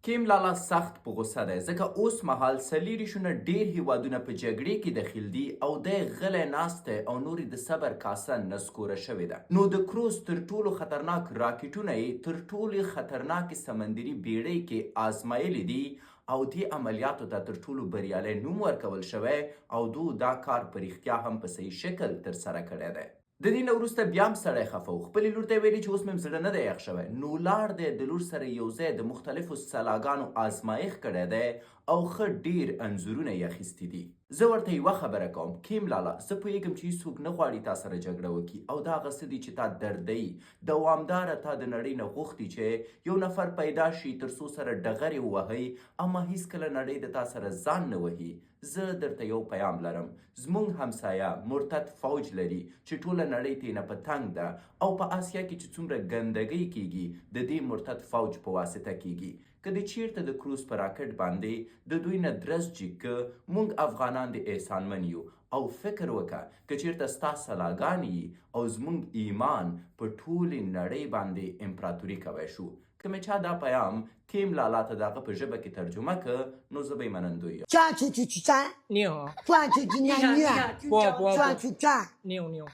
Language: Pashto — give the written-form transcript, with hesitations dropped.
کیم لالا سخت په غوسه دی ځکه اوس مهال څلېرویشتونه ډېر هیوادونه په جګړې کې دخیل دي او دی غلی ناست دی او نور د صبر کاسه نسکوره شوې ده. نو د کروز تر ټولو خطرناک راکټونه یې تر ټولو خطرناکې سمندري بیړۍ کې آزمایلي دي او دې عملیاتو ته تر ټولو بریالی نوم ورکول شوی او دو دا کار په رښتیا هم په صحیح شکل ترسره کړی دی. د دې نه وروسته بیا هم سړی خفه و خپلې لور ته یې ویلي چې اوس مې زړه نه دی یخ شوی نو لاړ دی د لور سره یو ځای د مختلفو سلاګانو آزمایښت کړی دی او ښه ډېر انځورونه یې اخیستي دي. زه ورته یوه خبره کوم کیم لالا زه پوهېږم چې هېڅوک نه غواړي تا سره جګړه وکړي او دا هغه څه دي چې تا دردوي دوامداره تا د نړۍ نه غوښتي چې یو نفر پیدا شي تر څو سره ډغرې ووهئ اما هېڅکله نړۍ د تا سره ځان نه وهي. زه درته یو پیام لرم زموږ همسایه مرتد فوج لري چې ټوله نړۍ ترې نه په تنګ ده او په اسیا کې چې څومره ګندګۍ کیږي د دې مرتد فوج په واسطه کیږي. که د چیرته د کروز په راکټ باندې د دوی نه درز جګ که موږ افغانان د احسانمن یو او فکر وکړه که چیرته ستا سلاګانې او زموږ ایمان په ټولې نړۍ باندې امپراتوري کوی شو. که مې چا دا پیام کیم لالا ته د هغه په ژبه کې ترجمه که نو زه به یې منندوی یم.抓出去去抓，你好，抓出去那女，不抓出抓。你好。